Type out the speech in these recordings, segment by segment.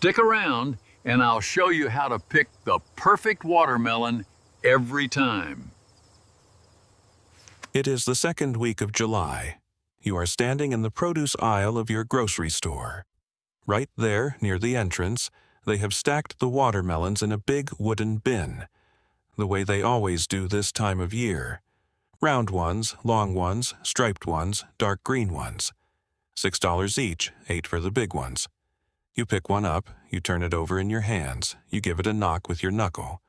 Stick around and I'll show you how to pick the perfect watermelon every time. It is the second week of July. You are standing in the produce aisle of your grocery store. Right there, near the entrance, they have stacked the watermelons in a big wooden bin, the way they always do this time of year. Round ones, long ones, striped ones, dark green ones. $6 each, 8 for the big ones. You pick one up, you turn it over in your hands, you give it a knock with your knuckle.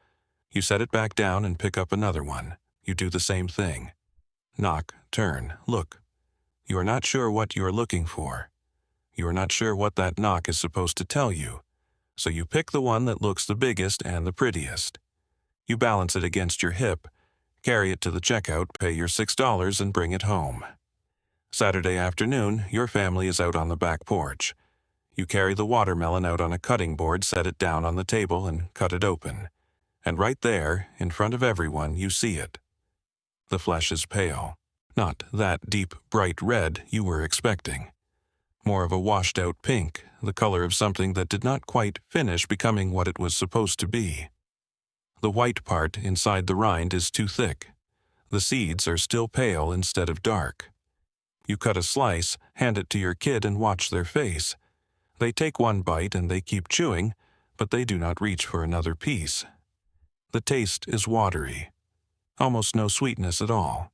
You set it back down and pick up another one. You do the same thing. Knock, turn, look. You are not sure what you are looking for. You are not sure what that knock is supposed to tell you. So you pick the one that looks the biggest and the prettiest. You balance it against your hip, carry it to the checkout, pay your $6 and bring it home. Saturday afternoon, your family is out on the back porch. You carry the watermelon out on a cutting board, set it down on the table, and cut it open. And right there, in front of everyone, you see it. The flesh is pale, not that deep, bright red you were expecting. More of a washed-out pink, the color of something that did not quite finish becoming what it was supposed to be. The white part inside the rind is too thick. The seeds are still pale instead of dark. You cut a slice, hand it to your kid, and watch their face. They take one bite and they keep chewing, but they do not reach for another piece. The taste is watery. Almost no sweetness at all.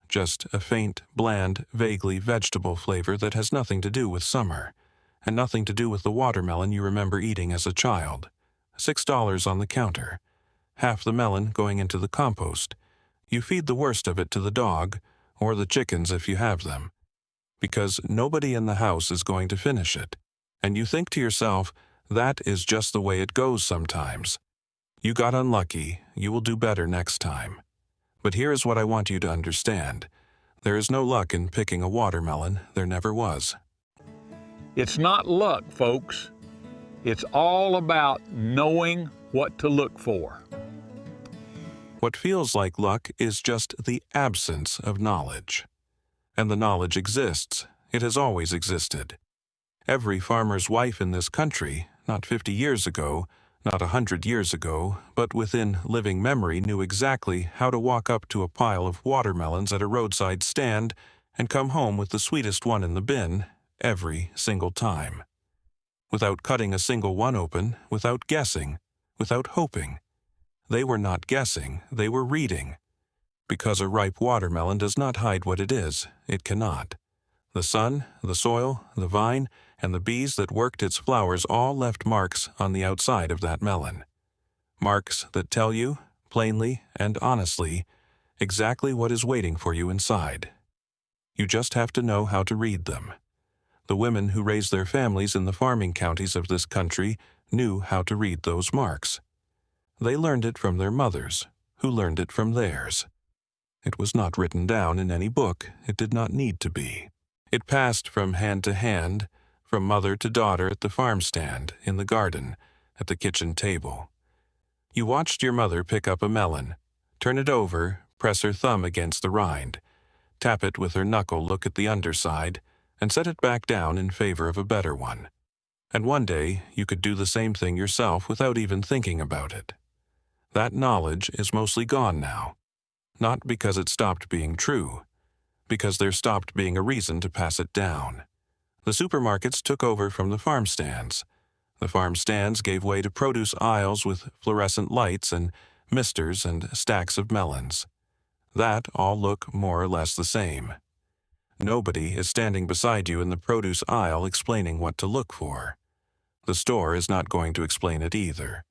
Just a faint, bland, vaguely vegetable flavor that has nothing to do with summer, and nothing to do with the watermelon you remember eating as a child. $6 on the counter. Half the melon going into the compost. You feed the worst of it to the dog, or the chickens if you have them, because nobody in the house is going to finish it. And you think to yourself, that is just the way it goes sometimes. You got unlucky, you will do better next time. But here is what I want you to understand. There is no luck in picking a watermelon, there never was. It's not luck, folks. It's all about knowing what to look for. What feels like luck is just the absence of knowledge. And the knowledge exists. It has always existed. Every farmer's wife in this country, not 50 years ago, not 100 years ago, but within living memory, knew exactly how to walk up to a pile of watermelons at a roadside stand and come home with the sweetest one in the bin every single time. Without cutting a single one open, without guessing, without hoping. They were not guessing, they were reading. Because a ripe watermelon does not hide what it is, it cannot. The sun, the soil, the vine, and the bees that worked its flowers all left marks on the outside of that melon. Marks that tell you, plainly and honestly, exactly what is waiting for you inside. You just have to know how to read them. The women who raised their families in the farming counties of this country knew how to read those marks. They learned it from their mothers, who learned it from theirs. It was not written down in any book. It did not need to be. It passed from hand to hand, from mother to daughter at the farm stand, in the garden, at the kitchen table. You watched your mother pick up a melon, turn it over, press her thumb against the rind, tap it with her knuckle, look at the underside, and set it back down in favor of a better one. And one day you could do the same thing yourself without even thinking about it. That knowledge is mostly gone now. Not because it stopped being true, because there stopped being a reason to pass it down. The supermarkets took over from the farm stands. The farm stands gave way to produce aisles with fluorescent lights and misters and stacks of melons. That all look more or less the same. Nobody is standing beside you in the produce aisle explaining what to look for. The store is not going to explain it either.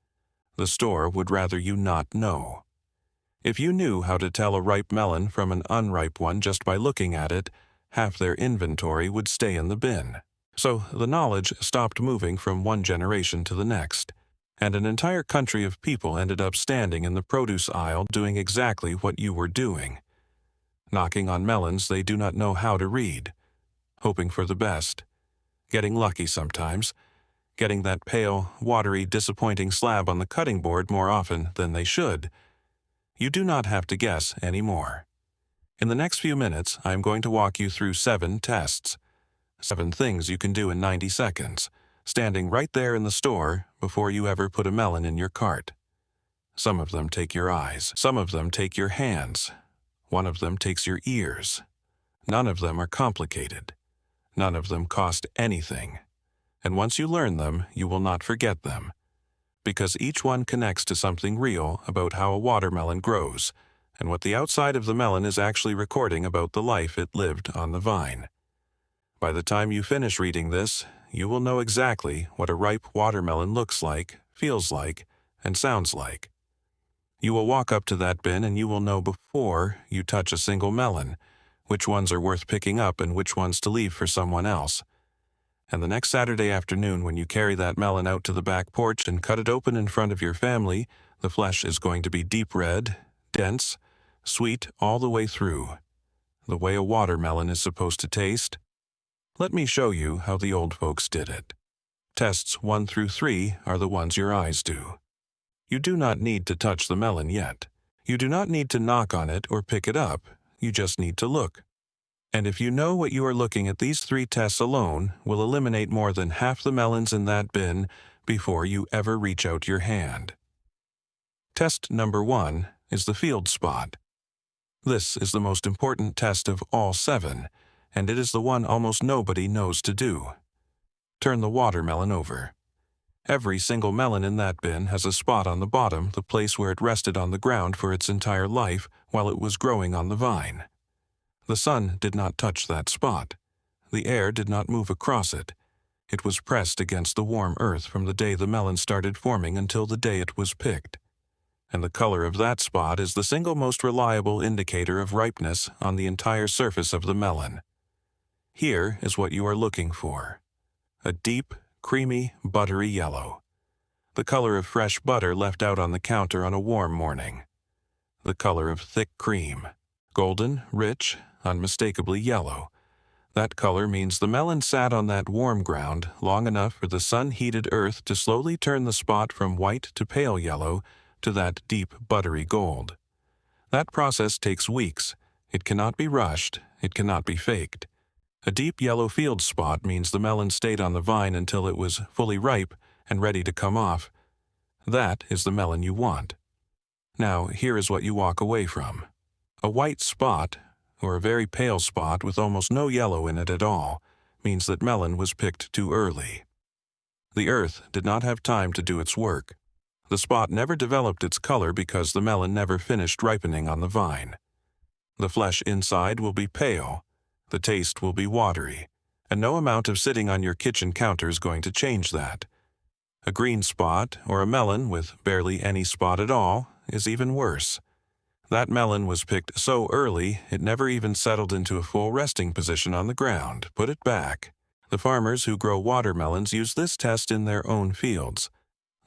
The store would rather you not know. If you knew how to tell a ripe melon from an unripe one just by looking at it, half their inventory would stay in the bin. So the knowledge stopped moving from one generation to the next, and an entire country of people ended up standing in the produce aisle doing exactly what you were doing. Knocking on melons they do not know how to read, hoping for the best, getting lucky sometimes, getting that pale, watery, disappointing slab on the cutting board more often than they should. You do not have to guess anymore. In the next few minutes, I am going to walk you through 7 tests. 7 things you can do in 90 seconds. standing right there in the store before you ever put a melon in your cart. Some of them take your eyes. Some of them take your hands. One of them takes your ears. None of them are complicated. None of them cost anything. And once you learn them, you will not forget them, because each one connects to something real about how a watermelon grows, and what the outside of the melon is actually recording about the life it lived on the vine. By the time you finish reading this, you will know exactly what a ripe watermelon looks like, feels like, and sounds like. You will walk up to that bin and you will know before you touch a single melon which ones are worth picking up and which ones to leave for someone else. And the next Saturday afternoon, when you carry that melon out to the back porch and cut it open in front of your family, the flesh is going to be deep red, dense, sweet all the way through, the way a watermelon is supposed to taste. Let me show you how the old folks did it. Tests 1 through 3 are the ones your eyes do. You do not need to touch the melon yet. You do not need to knock on it or pick it up. You just need to look. And if you know what you are looking at, these 3 tests alone will eliminate more than half the melons in that bin before you ever reach out your hand. Test number 1 is the field spot. This is the most important test of all 7, and it is the one almost nobody knows to do. Turn the watermelon over. Every single melon in that bin has a spot on the bottom, the place where it rested on the ground for its entire life while it was growing on the vine. The sun did not touch that spot. The air did not move across it. It was pressed against the warm earth from the day the melon started forming until the day it was picked. And the color of that spot is the single most reliable indicator of ripeness on the entire surface of the melon. Here is what you are looking for: a deep, creamy, buttery yellow. The color of fresh butter left out on the counter on a warm morning. The color of thick cream. Golden, rich, unmistakably yellow. That color means the melon sat on that warm ground long enough for the sun-heated earth to slowly turn the spot from white to pale yellow to that deep, buttery gold. That process takes weeks. It cannot be rushed. It cannot be faked. A deep yellow field spot means the melon stayed on the vine until it was fully ripe and ready to come off. That is the melon you want. Now, here is what you walk away from. A white spot, or a very pale spot with almost no yellow in it at all, means that melon was picked too early. The earth did not have time to do its work. The spot never developed its color because the melon never finished ripening on the vine. The flesh inside will be pale. The taste will be watery, and no amount of sitting on your kitchen counter is going to change that. A green spot, or a melon with barely any spot at all, is even worse. That melon was picked so early it never even settled into a full resting position on the ground. Put it back. The farmers who grow watermelons use this test in their own fields.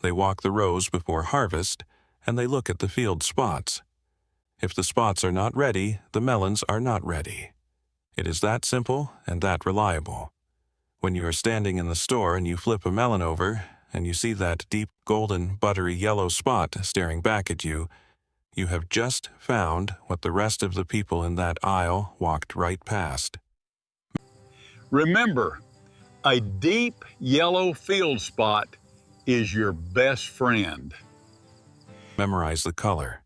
They walk the rows before harvest, and they look at the field spots. If the spots are not ready, the melons are not ready. It is that simple and that reliable. When you are standing in the store and you flip a melon over, and you see that deep golden, buttery yellow spot staring back at you, you have just found what the rest of the people in that aisle walked right past. Remember, a deep yellow field spot is your best friend. Memorize the color.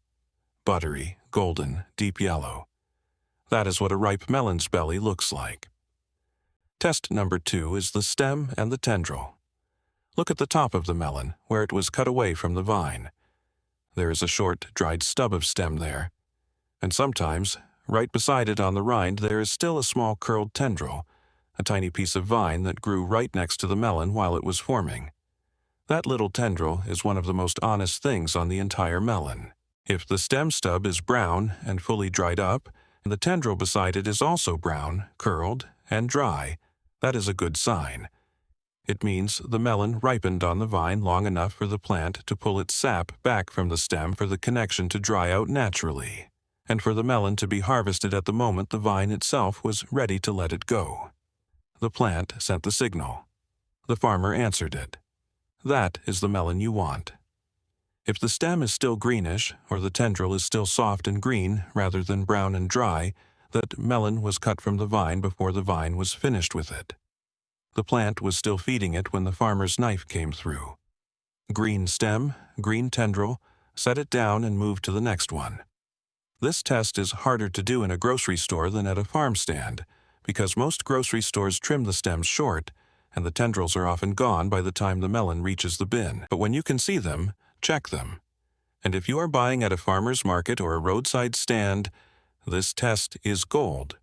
Buttery, golden, deep yellow. That is what a ripe melon's belly looks like. Test number 2 is the stem and the tendril. Look at the top of the melon, where it was cut away from the vine. There is a short, dried stub of stem there. And sometimes, right beside it on the rind, there is still a small curled tendril, a tiny piece of vine that grew right next to the melon while it was forming. That little tendril is one of the most honest things on the entire melon. If the stem stub is brown and fully dried up, and the tendril beside it is also brown, curled, and dry, that is a good sign. It means the melon ripened on the vine long enough for the plant to pull its sap back from the stem for the connection to dry out naturally, and for the melon to be harvested at the moment the vine itself was ready to let it go. The plant sent the signal. The farmer answered it. That is the melon you want. If the stem is still greenish, or the tendril is still soft and green rather than brown and dry, that melon was cut from the vine before the vine was finished with it. The plant was still feeding it when the farmer's knife came through. Green stem, green tendril, set it down and move to the next one. This test is harder to do in a grocery store than at a farm stand, because most grocery stores trim the stems short, and the tendrils are often gone by the time the melon reaches the bin. But when you can see them, check them. And if you are buying at a farmer's market or a roadside stand, this test is gold.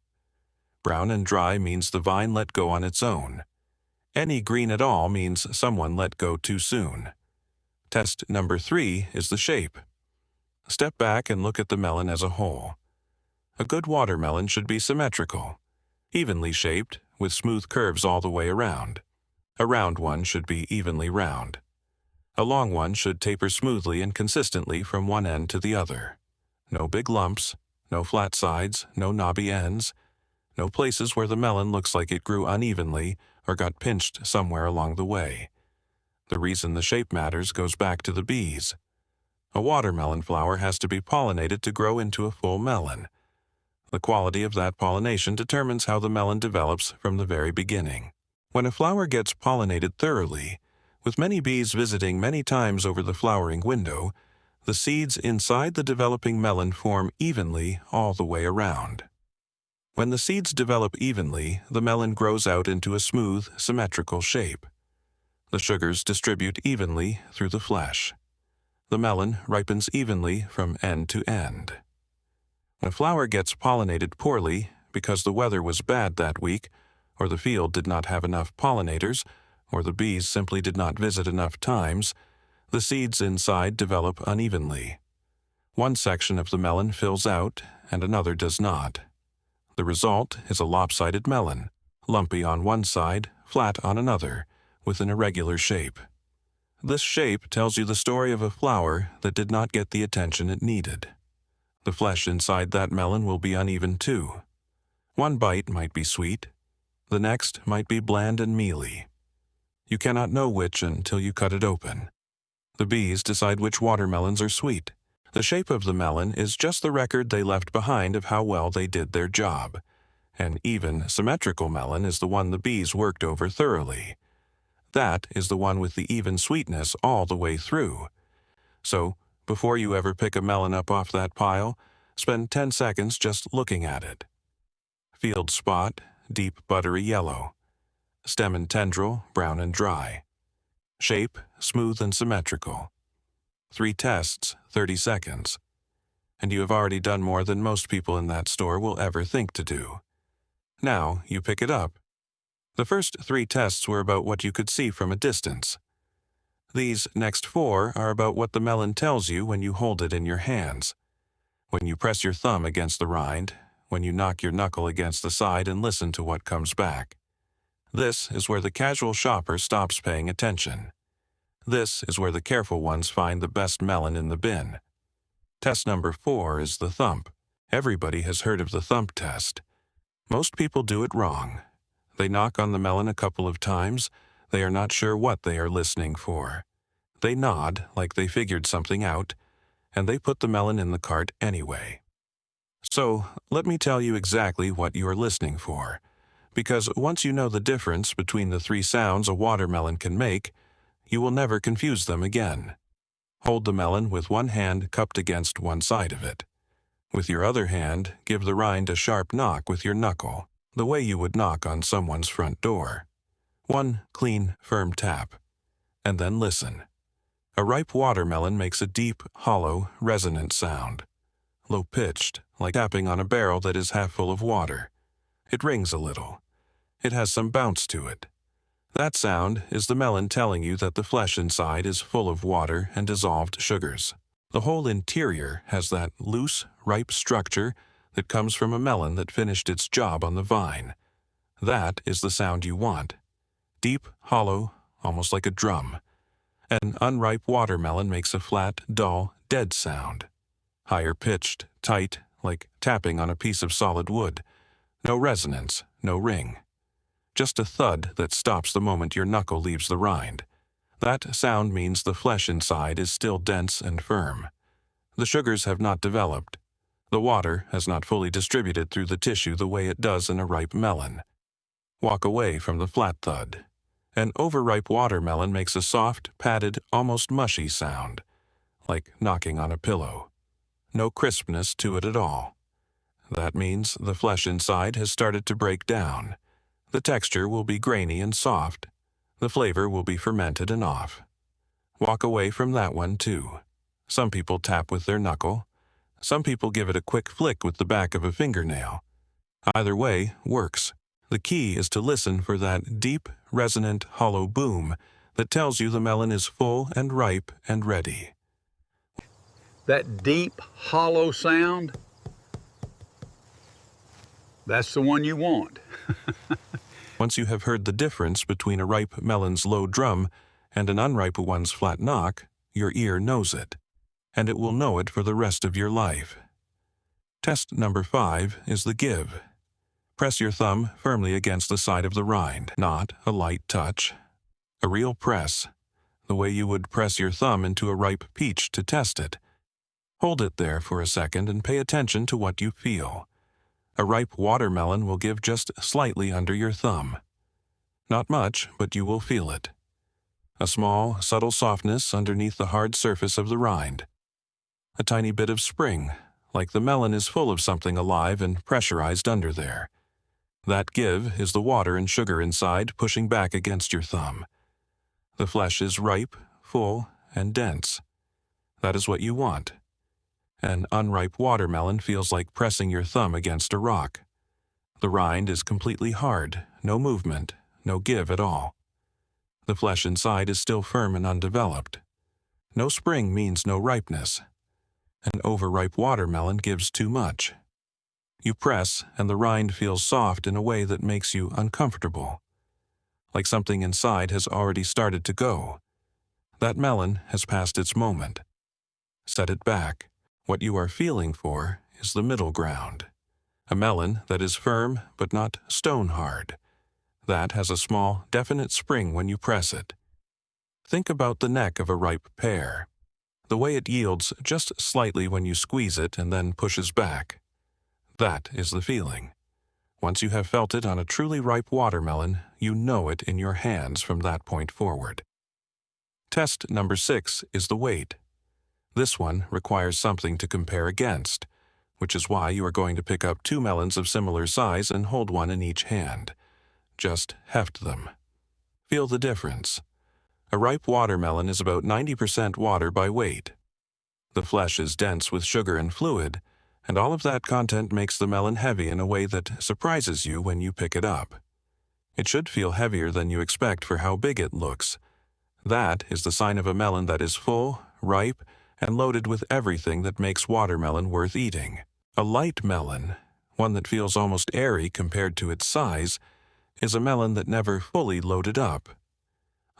Brown and dry means the vine let go on its own. Any green at all means someone let go too soon. Test number 3 is the shape. Step back and look at the melon as a whole. A good watermelon should be symmetrical, evenly shaped, with smooth curves all the way around. A round one should be evenly round. A long one should taper smoothly and consistently from one end to the other. No big lumps, no flat sides, no knobby ends, no places where the melon looks like it grew unevenly or got pinched somewhere along the way. The reason the shape matters goes back to the bees. A watermelon flower has to be pollinated to grow into a full melon. The quality of that pollination determines how the melon develops from the very beginning. When a flower gets pollinated thoroughly, with many bees visiting many times over the flowering window, the seeds inside the developing melon form evenly all the way around. When the seeds develop evenly, the melon grows out into a smooth, symmetrical shape. The sugars distribute evenly through the flesh. The melon ripens evenly from end to end. When a flower gets pollinated poorly because the weather was bad that week, or the field did not have enough pollinators, or the bees simply did not visit enough times, the seeds inside develop unevenly. One section of the melon fills out and another does not. The result is a lopsided melon, lumpy on one side, flat on another, with an irregular shape. This shape tells you the story of a flower that did not get the attention it needed. The flesh inside that melon will be uneven too. One bite might be sweet. The next might be bland and mealy. You cannot know which until you cut it open. The bees decide which watermelons are sweet. The shape of the melon is just the record they left behind of how well they did their job. An even, symmetrical melon is the one the bees worked over thoroughly. That is the one with the even sweetness all the way through. So, before you ever pick a melon up off that pile, spend 10 seconds just looking at it. Field spot, deep buttery yellow. Stem and tendril, brown and dry. Shape, smooth and symmetrical. 3 tests, 30 seconds. And you have already done more than most people in that store will ever think to do. Now you pick it up. The first 3 tests were about what you could see from a distance. These next 4 are about what the melon tells you when you hold it in your hands. When you press your thumb against the rind, when you knock your knuckle against the side and listen to what comes back. This is where the casual shopper stops paying attention. This is where the careful ones find the best melon in the bin. Test number 4 is the thump. Everybody has heard of the thump test. Most people do it wrong. They knock on the melon a couple of times. They are not sure what they are listening for. They nod like they figured something out, and they put the melon in the cart anyway. So, let me tell you exactly what you are listening for, because once you know the difference between the 3 sounds a watermelon can make, you will never confuse them again. Hold the melon with one hand cupped against one side of it. With your other hand, give the rind a sharp knock with your knuckle, the way you would knock on someone's front door. One clean, firm tap. And then listen. A ripe watermelon makes a deep, hollow, resonant sound. Low-pitched, like tapping on a barrel that is half full of water. It rings a little. It has some bounce to it. That sound is the melon telling you that the flesh inside is full of water and dissolved sugars. The whole interior has that loose, ripe structure that comes from a melon that finished its job on the vine. That is the sound you want. Deep, hollow, almost like a drum. An unripe watermelon makes a flat, dull, dead sound. Higher pitched, tight, like tapping on a piece of solid wood. No resonance, no ring. Just a thud that stops the moment your knuckle leaves the rind. That sound means the flesh inside is still dense and firm. The sugars have not developed. The water has not fully distributed through the tissue the way it does in a ripe melon. Walk away from the flat thud. An overripe watermelon makes a soft, padded, almost mushy sound, like knocking on a pillow. No crispness to it at all. That means the flesh inside has started to break down. The texture will be grainy and soft. The flavor will be fermented and off. Walk away from that one too. Some people tap with their knuckle. Some people give it a quick flick with the back of a fingernail. Either way works. The key is to listen for that deep, resonant, hollow boom that tells you the melon is full and ripe and ready. That deep, hollow sound, that's the one you want. Once you have heard the difference between a ripe melon's low drum and an unripe one's flat knock, your ear knows it, and it will know it for the rest of your life. Test number 5 is the give. Press your thumb firmly against the side of the rind, not a light touch. A real press, the way you would press your thumb into a ripe peach to test it. Hold it there for a second and pay attention to what you feel. A ripe watermelon will give just slightly under your thumb. Not much, but you will feel it. A small, subtle softness underneath the hard surface of the rind. A tiny bit of spring, like the melon is full of something alive and pressurized under there. That give is the water and sugar inside pushing back against your thumb. The flesh is ripe, full, and dense. That is what you want. An unripe watermelon feels like pressing your thumb against a rock. The rind is completely hard, no movement, no give at all. The flesh inside is still firm and undeveloped. No spring means no ripeness. An overripe watermelon gives too much. You press, and the rind feels soft in a way that makes you uncomfortable. Like something inside has already started to go. That melon has passed its moment. Set it back. What you are feeling for is the middle ground. A melon that is firm but not stone hard. That has a small, definite spring when you press it. Think about the neck of a ripe pear. The way it yields just slightly when you squeeze it and then pushes back. That is the feeling. Once you have felt it on a truly ripe watermelon, you know it in your hands from that point forward. Test number 6 is the weight. This one requires something to compare against, which is why you are going to pick up 2 melons of similar size and hold one in each hand. Just heft them. Feel the difference. A ripe watermelon is about 90% water by weight. The flesh is dense with sugar and fluid, and all of that content makes the melon heavy in a way that surprises you when you pick it up. It should feel heavier than you expect for how big it looks. That is the sign of a melon that is full, ripe, and loaded with everything that makes watermelon worth eating. A light melon, one that feels almost airy compared to its size, is a melon that never fully loaded up.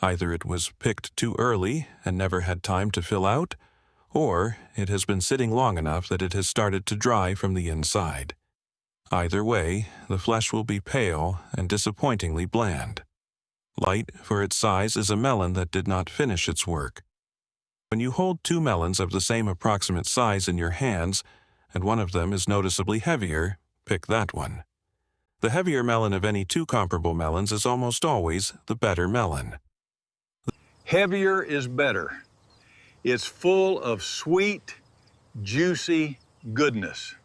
Either it was picked too early and never had time to fill out, or it has been sitting long enough that it has started to dry from the inside. Either way, the flesh will be pale and disappointingly bland. Light for its size is a melon that did not finish its work. When you hold 2 melons of the same approximate size in your hands, and one of them is noticeably heavier, pick that one. The heavier melon of any 2 comparable melons is almost always the better melon. Heavier is better. It's full of sweet, juicy goodness.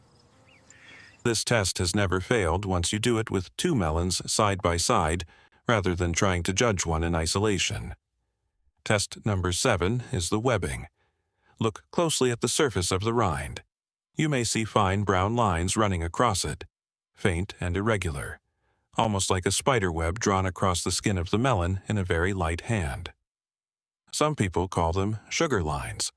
This test has never failed once you do it with 2 melons side by side, rather than trying to judge one in isolation. Test number 7 is the webbing. Look closely at the surface of the rind. You may see fine brown lines running across it, faint and irregular, almost like a spider web drawn across the skin of the melon in a very light hand. Some people call them sugar lines.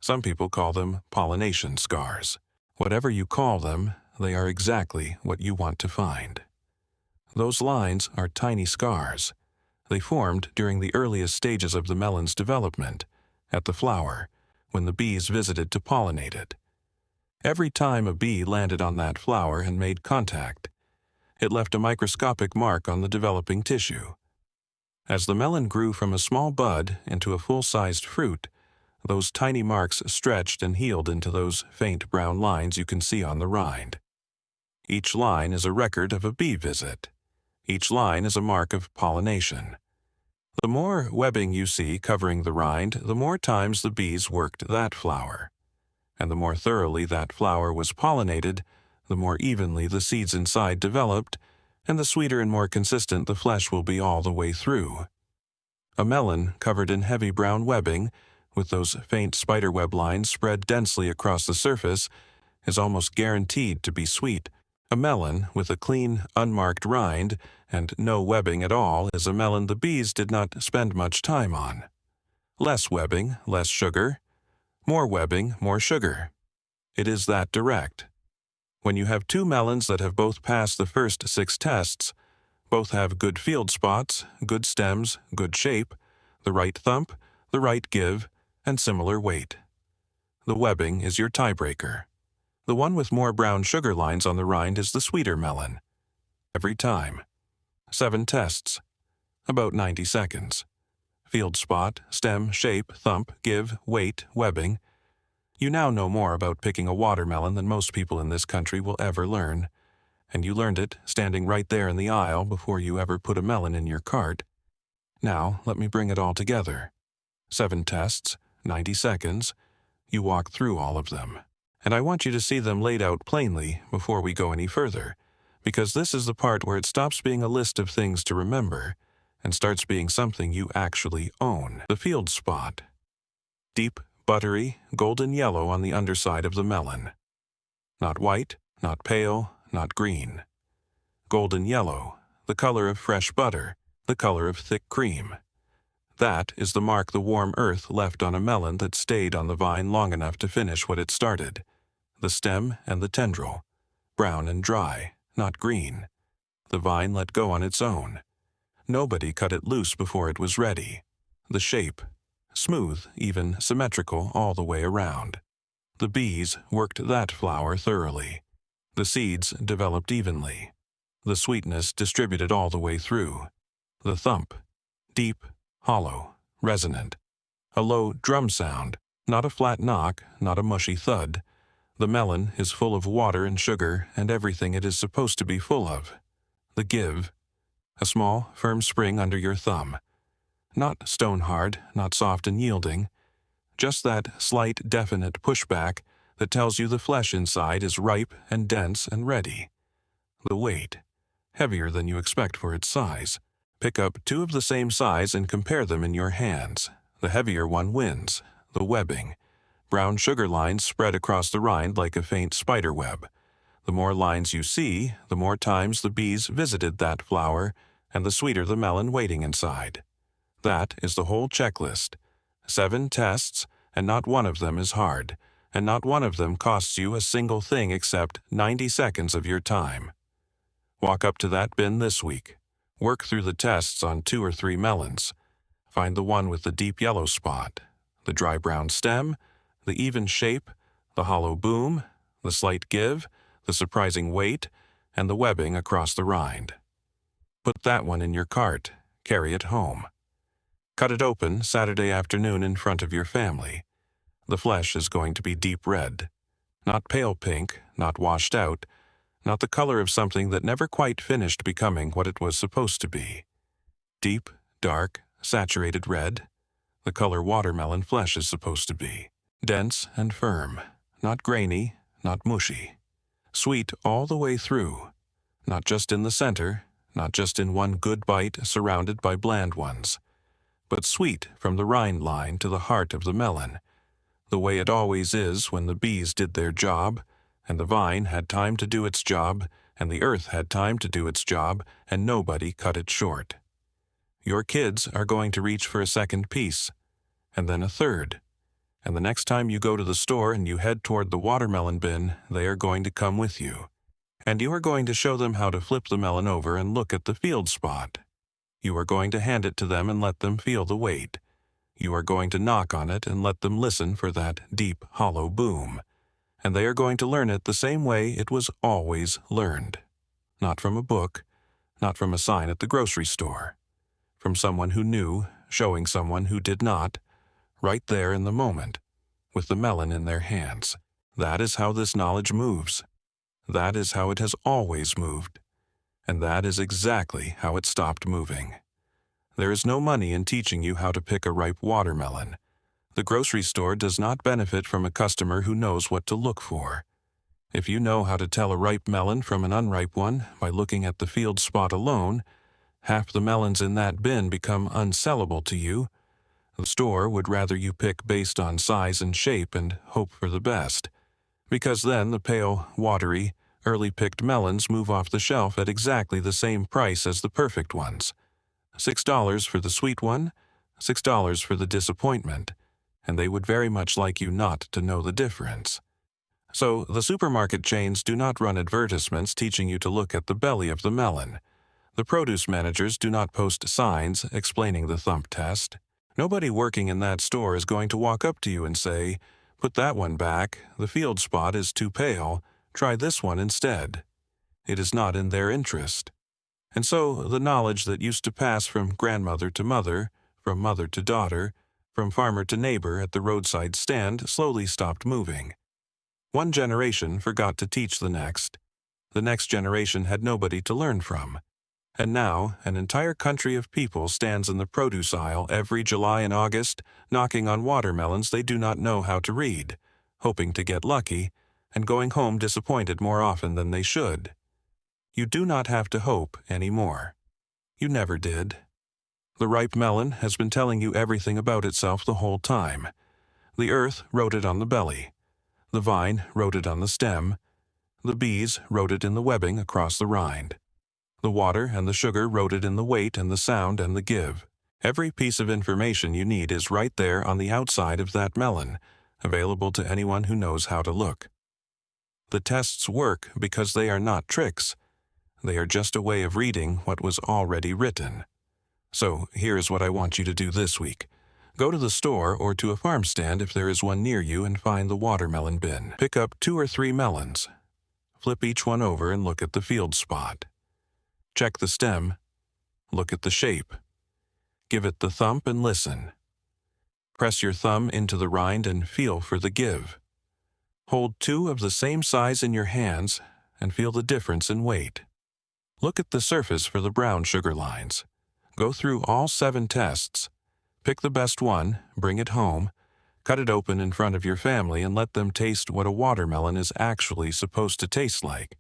Some people call them pollination scars. Whatever you call them, they are exactly what you want to find. Those lines are tiny scars. They formed during the earliest stages of the melon's development, at the flower, when the bees visited to pollinate it. Every time a bee landed on that flower and made contact, it left a microscopic mark on the developing tissue. As the melon grew from a small bud into a full-sized fruit, those tiny marks stretched and healed into those faint brown lines you can see on the rind. Each line is a record of a bee visit. Each line is a mark of pollination. The more webbing you see covering the rind, the more times the bees worked that flower. And the more thoroughly that flower was pollinated, the more evenly the seeds inside developed, and the sweeter and more consistent the flesh will be all the way through. A melon covered in heavy brown webbing, with those faint spiderweb lines spread densely across the surface, is almost guaranteed to be sweet. A melon with a clean, unmarked rind and no webbing at all is a melon the bees did not spend much time on. Less webbing, less sugar. More webbing, more sugar. It is that direct. When you have two melons that have both passed the first 6 tests, both have good field spots, good stems, good shape, the right thump, the right give, and similar weight. The webbing is your tiebreaker. The one with more brown sugar lines on the rind is the sweeter melon. Every time. 7 tests. About 90 seconds. Field spot, stem, shape, thump, give, weight, webbing. You now know more about picking a watermelon than most people in this country will ever learn. And you learned it standing right there in the aisle before you ever put a melon in your cart. Now, let me bring it all together. 7 tests, 90 seconds. You walk through all of them. And I want you to see them laid out plainly before we go any further, because this is the part where it stops being a list of things to remember and starts being something you actually own. The field spot. Deep, buttery, golden yellow on the underside of the melon. Not white, not pale, not green. Golden yellow, the color of fresh butter, the color of thick cream. That is the mark the warm earth left on a melon that stayed on the vine long enough to finish what it started. The stem and the tendril. Brown and dry, not green. The vine let go on its own. Nobody cut it loose before it was ready. The shape. Smooth, even symmetrical all the way around. The bees worked that flower thoroughly. The seeds developed evenly. The sweetness distributed all the way through. The thump. Deep, hollow, resonant. A low drum sound, not a flat knock, not a mushy thud. The melon is full of water and sugar and everything it is supposed to be full of. The give. A small, firm spring under your thumb. Not stone hard, not soft and yielding. Just that slight, definite pushback that tells you the flesh inside is ripe and dense and ready. The weight. Heavier than you expect for its size. Pick up 2 of the same size and compare them in your hands. The heavier one wins. The webbing. Brown sugar lines spread across the rind like a faint spider web. The more lines you see, the more times the bees visited that flower, and the sweeter the melon waiting inside. That is the whole checklist. 7 tests, and not one of them is hard, and not one of them costs you a single thing except 90 seconds of your time. Walk up to that bin this week. Work through the tests on 2 or 3 melons. Find the one with the deep yellow spot, the dry brown stem, the even shape, the hollow boom, the slight give, the surprising weight, and the webbing across the rind. Put that one in your cart. Carry it home. Cut it open Saturday afternoon in front of your family. The flesh is going to be deep red. Not pale pink, not washed out, not the color of something that never quite finished becoming what it was supposed to be. Deep, dark, saturated red, the color watermelon flesh is supposed to be. Dense and firm, not grainy, not mushy. Sweet all the way through, not just in the center, not just in one good bite surrounded by bland ones, but sweet from the rind line to the heart of the melon, the way it always is when the bees did their job, and the vine had time to do its job, and the earth had time to do its job, and nobody cut it short. Your kids are going to reach for a second piece, and then a third. And the next time you go to the store and you head toward the watermelon bin, they are going to come with you. And you are going to show them how to flip the melon over and look at the field spot. You are going to hand it to them and let them feel the weight. You are going to knock on it and let them listen for that deep, hollow boom. And they are going to learn it the same way it was always learned. Not from a book, not from a sign at the grocery store. From someone who knew, showing someone who did not, right there in the moment, with the melon in their hands. That is how this knowledge moves. That is how it has always moved. And that is exactly how it stopped moving. There is no money in teaching you how to pick a ripe watermelon. The grocery store does not benefit from a customer who knows what to look for. If you know how to tell a ripe melon from an unripe one by looking at the field spot alone, half the melons in that bin become unsellable to you. The store would rather you pick based on size and shape and hope for the best, because then the pale, watery, early-picked melons move off the shelf at exactly the same price as the perfect ones. $6 for the sweet one, $6 for the disappointment, and they would very much like you not to know the difference. So the supermarket chains do not run advertisements teaching you to look at the belly of the melon. The produce managers do not post signs explaining the thump test. Nobody working in that store is going to walk up to you and say, "Put that one back, the field spot is too pale, try this one instead." It is not in their interest. And so the knowledge that used to pass from grandmother to mother, from mother to daughter, from farmer to neighbor at the roadside stand slowly stopped moving. One generation forgot to teach the next. The next generation had nobody to learn from. And now an entire country of people stands in the produce aisle every July and August, knocking on watermelons they do not know how to read, hoping to get lucky, and going home disappointed more often than they should. You do not have to hope anymore. You never did. The ripe melon has been telling you everything about itself the whole time. The earth wrote it on the belly. The vine wrote it on the stem. The bees wrote it in the webbing across the rind. The water and the sugar wrote it in the weight and the sound and the give. Every piece of information you need is right there on the outside of that melon, available to anyone who knows how to look. The tests work because they are not tricks. They are just a way of reading what was already written. So here is what I want you to do this week. Go to the store or to a farm stand if there is one near you and find the watermelon bin. Pick up 2 or 3 melons. Flip each one over and look at the field spot. Check the stem. Look at the shape. Give it the thump and listen. Press your thumb into the rind and feel for the give. Hold 2 of the same size in your hands and feel the difference in weight. Look at the surface for the brown sugar lines. Go through all 7 tests. Pick the best one, bring it home, cut it open in front of your family and let them taste what a watermelon is actually supposed to taste like.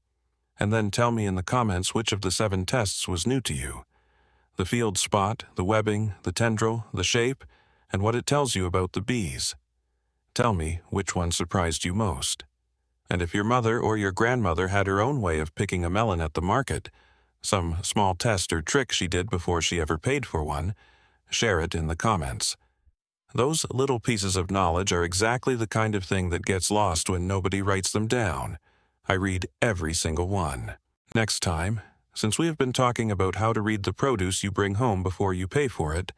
And then tell me in the comments which of the 7 tests was new to you. The field spot, the webbing, the tendril, the shape, and what it tells you about the bees. Tell me which one surprised you most. And if your mother or your grandmother had her own way of picking a melon at the market, some small test or trick she did before she ever paid for one, share it in the comments. Those little pieces of knowledge are exactly the kind of thing that gets lost when nobody writes them down. I read every single one. Next time, since we have been talking about how to read the produce you bring home before you pay for it,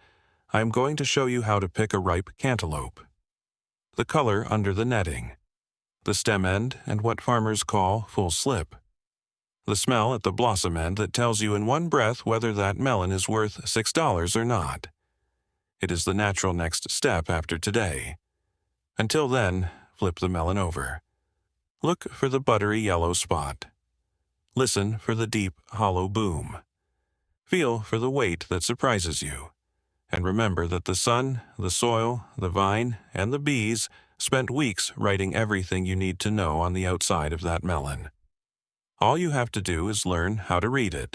I am going to show you how to pick a ripe cantaloupe. The color under the netting. The stem end and what farmers call full slip. The smell at the blossom end that tells you in one breath whether that melon is worth $6 or not. It is the natural next step after today. Until then, flip the melon over. Look for the buttery yellow spot. Listen for the deep, hollow boom. Feel for the weight that surprises you. And remember that the sun, the soil, the vine, and the bees spent weeks writing everything you need to know on the outside of that melon. All you have to do is learn how to read it.